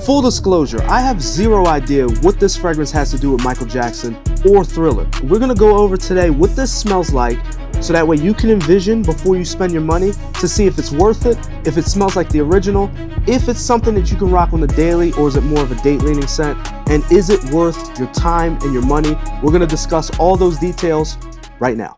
Full disclosure, I have zero idea what this fragrance has to do with Michael Jackson or Thriller. We're gonna go over today what this smells like so that way you can envision before you spend your money to see if it's worth it, if it smells like the original, if it's something that you can rock on the daily, or is it more of a date leaning scent, and is it worth your time and your money? We're gonna discuss all those details right now.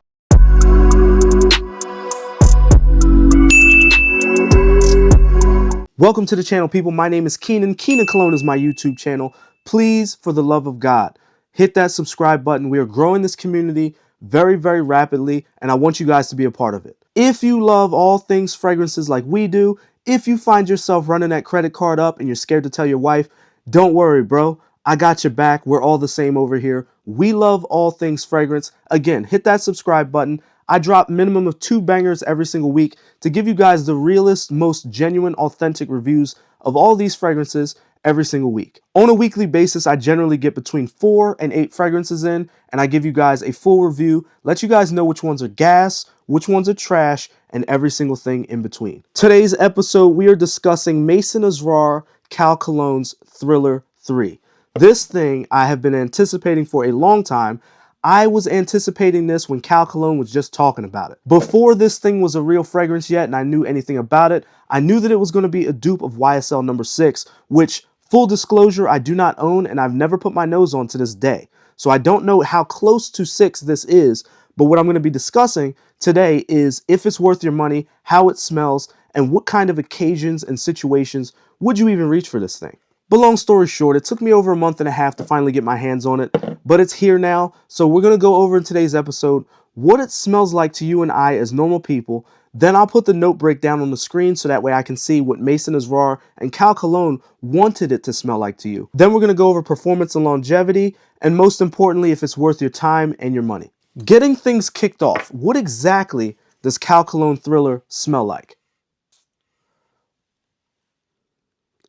Welcome to the channel, people. My name is Keenan. Keenan Cologne is my YouTube channel. Please, for the love of God, hit that subscribe button. We are growing this community very, very rapidly, and I want you guys to be a part of it. If you love all things fragrances like we do, if you find yourself running that credit card up and you're scared to tell your wife, don't worry, bro. I got your back. We're all the same over here. We love all things fragrance. Again, hit that subscribe button. I drop minimum of 2 bangers every single week to give you guys the realest, most genuine, authentic reviews of all these fragrances every single week. On a weekly basis, I generally get between 4 and 8 fragrances in, and I give you guys a full review, let you guys know which ones are gas, which ones are trash, and every single thing in between. Today's episode, we are discussing Maison Asrar Cal Cologne's Thriller 3. This thing I have been anticipating for a long time. I was anticipating this when Cal Cologne was just talking about it. Before this thing was a real fragrance yet and I knew anything about it, I knew that it was going to be a dupe of YSL number 6, which, full disclosure, I do not own and I've never put my nose on to this day. So I don't know how close to 6 this is, but what I'm going to be discussing today is if it's worth your money, how it smells, and what kind of occasions and situations would you even reach for this thing. But long story short, it took me over a month and a half to finally get my hands on it, but it's here now. So we're going to go over in today's episode what it smells like to you and I as normal people. Then I'll put the note breakdown on the screen so that way I can see what Maison Asrar and Cal Cologne wanted it to smell like to you. Then we're going to go over performance and longevity, and most importantly, if it's worth your time and your money. Getting things kicked off, what exactly does Cal Cologne Thriller smell like?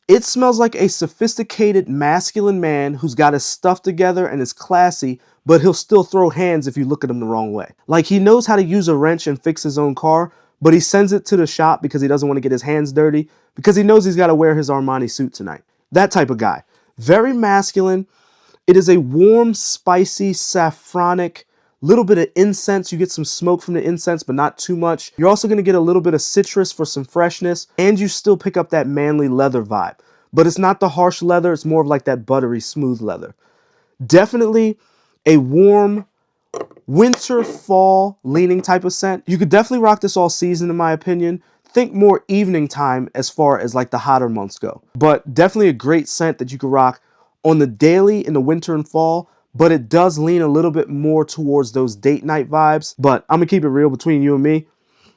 It smells like a sophisticated masculine man who's got his stuff together and is classy, but he'll still throw hands if you look at him the wrong way. Like he knows how to use a wrench and fix his own car, but he sends it to the shop because he doesn't want to get his hands dirty, because he knows he's got to wear his Armani suit tonight. That type of guy. Very masculine. It is a warm, spicy, saffronic, little bit of incense. You get some smoke from the incense, but not too much. You're also going to get a little bit of citrus for some freshness, and you still pick up that manly leather vibe. But it's not the harsh leather. It's more of like that buttery, smooth leather. Definitely a warm winter, fall leaning type of scent. You could definitely rock this all season, in my opinion. Think more evening time as far as like the hotter months go. But definitely a great scent that you could rock on the daily in the winter and fall. But it does lean a little bit more towards those date night vibes. But I'm going to keep it real between you and me.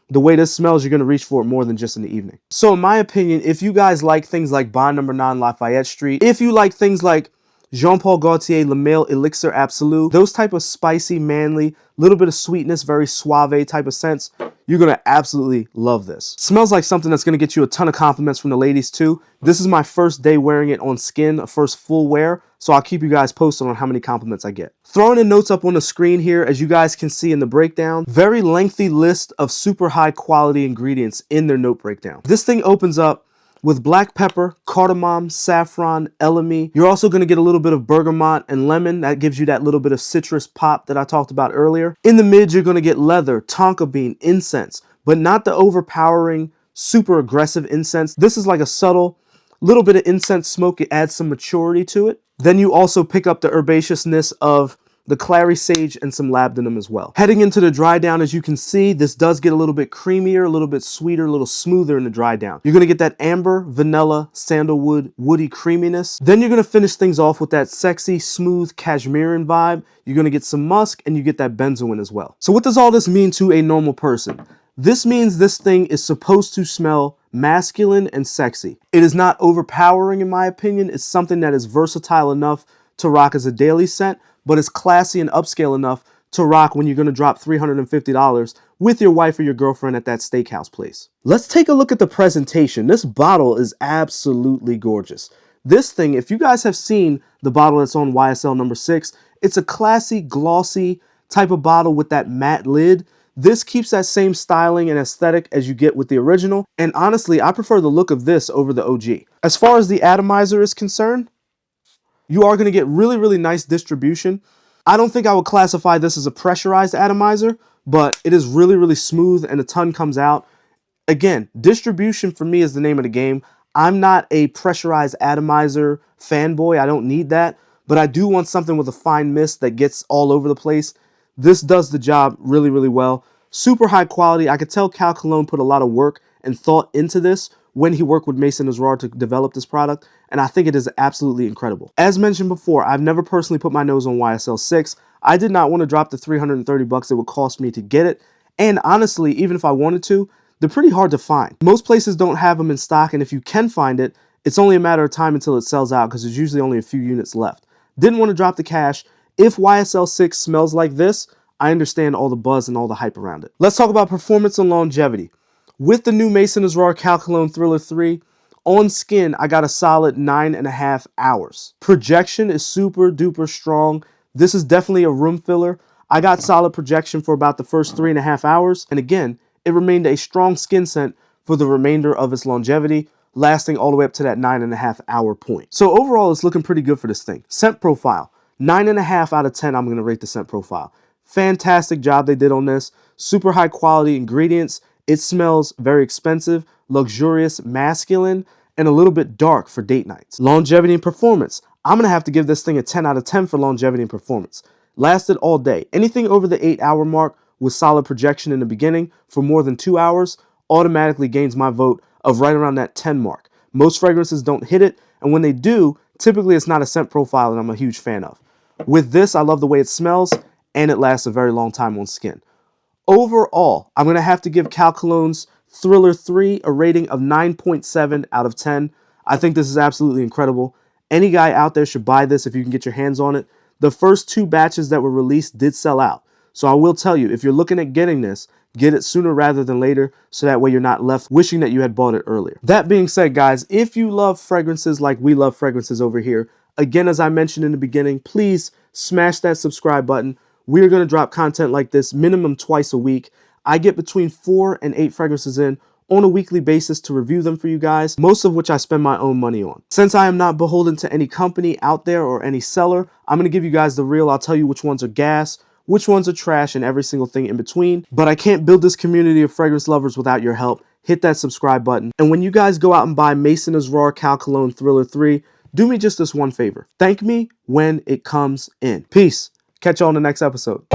The way this smells, you're going to reach for it more than just in the evening. So in my opinion, if you guys like things like Bond Number 9 Lafayette Street, if you like things like Jean-Paul Gaultier Le Male Elixir Absolu, those type of spicy, manly, little bit of sweetness, very suave type of scents, you're going to absolutely love this. Smells like something that's going to get you a ton of compliments from the ladies too. This is my first day wearing it on skin, a first full wear, so I'll keep you guys posted on how many compliments I get. Throwing the notes up on the screen here, as you guys can see in the breakdown, very lengthy list of super high quality ingredients in their note breakdown. This thing opens up with black pepper, cardamom, saffron, elemi. You're also going to get a little bit of bergamot and lemon. That gives you that little bit of citrus pop that I talked about earlier. In the mids, you're going to get leather, tonka bean, incense, but not the overpowering, super aggressive incense. This is like a subtle little bit of incense smoke. It adds some maturity to it. Then you also pick up the herbaceousness of the clary sage and some labdanum as well. Heading into the dry down, as you can see, this does get a little bit creamier, a little bit sweeter, a little smoother in the dry down. You're going to get that amber, vanilla, sandalwood, woody creaminess. Then you're going to finish things off with that sexy, smooth cashmerean vibe. You're going to get some musk and you get that benzoin as well. So what does all this mean to a normal person? This means this thing is supposed to smell masculine and sexy. It is not overpowering in my opinion. It's something that is versatile enough to rock as a daily scent, but it's classy and upscale enough to rock when you're going to drop $350 with your wife or your girlfriend at that steakhouse place. Let's take a look at the presentation. This bottle is absolutely gorgeous. This thing, if you guys have seen the bottle that's on YSL number 6, it's a classy, glossy type of bottle with that matte lid. This keeps that same styling and aesthetic as you get with the original, and honestly, I prefer the look of this over the OG. As far as the atomizer is concerned, you are going to get really, really nice distribution. I don't think I would classify this as a pressurized atomizer, but it is really, really smooth and a ton comes out. Again, distribution for me is the name of the game. I'm not a pressurized atomizer fanboy. I don't need that, but I do want something with a fine mist that gets all over the place. This does the job really, really well. Super high quality. I could tell Cal Cologne put a lot of work and thought into this when he worked with Maison Asrar to develop this product, and I think it is absolutely incredible. As mentioned before, I've never personally put my nose on YSL 6. I did not want to drop the 330 bucks it would cost me to get it, and honestly, even if I wanted to, they're pretty hard to find. Most places don't have them in stock, and if you can find it, it's only a matter of time until it sells out because there's usually only a few units left. Didn't want to drop the cash. If YSL 6 smells like this, I understand all the buzz and all the hype around it. Let's talk about performance and longevity. With the new Maison Asrar Cal Cologne Thriller 3, on skin, I got a solid 9.5 hours. Projection is super duper strong. This is definitely a room filler. I got solid projection for about the first 3.5 hours. And again, it remained a strong skin scent for the remainder of its longevity, lasting all the way up to that 9.5 hour point. So overall, it's looking pretty good for this thing. Scent profile, 9.5 out of 10, I'm going to rate the scent profile. Fantastic job they did on this. Super high quality ingredients. It smells very expensive, luxurious, masculine, and a little bit dark for date nights. Longevity and performance. I'm going to have to give this thing a 10 out of 10 for longevity and performance. Lasted all day. Anything over the 8-hour mark with solid projection in the beginning for more than 2 hours automatically gains my vote of right around that 10 mark. Most fragrances don't hit it, and when they do, typically it's not a scent profile that I'm a huge fan of. With this, I love the way it smells, and it lasts a very long time on skin. Overall, I'm going to have to give Cal Cologne's Thriller 3 a rating of 9.7 out of 10. I think this is absolutely incredible. Any guy out there should buy this if you can get your hands on it. The first 2 batches that were released did sell out. So I will tell you, if you're looking at getting this, get it sooner rather than later, so that way you're not left wishing that you had bought it earlier. That being said, guys, if you love fragrances like we love fragrances over here, again, as I mentioned in the beginning, please smash that subscribe button. We're going to drop content like this minimum twice a week. I get between 4 and 8 fragrances in on a weekly basis to review them for you guys, most of which I spend my own money on. Since I am not beholden to any company out there or any seller, I'm going to give you guys the real. I'll tell you which ones are gas, which ones are trash, and every single thing in between. But I can't build this community of fragrance lovers without your help. Hit that subscribe button. And when you guys go out and buy Maison Asrar Cal Cologne Thriller 3, do me just this one favor. Thank me when it comes in. Peace. Catch you on the next episode.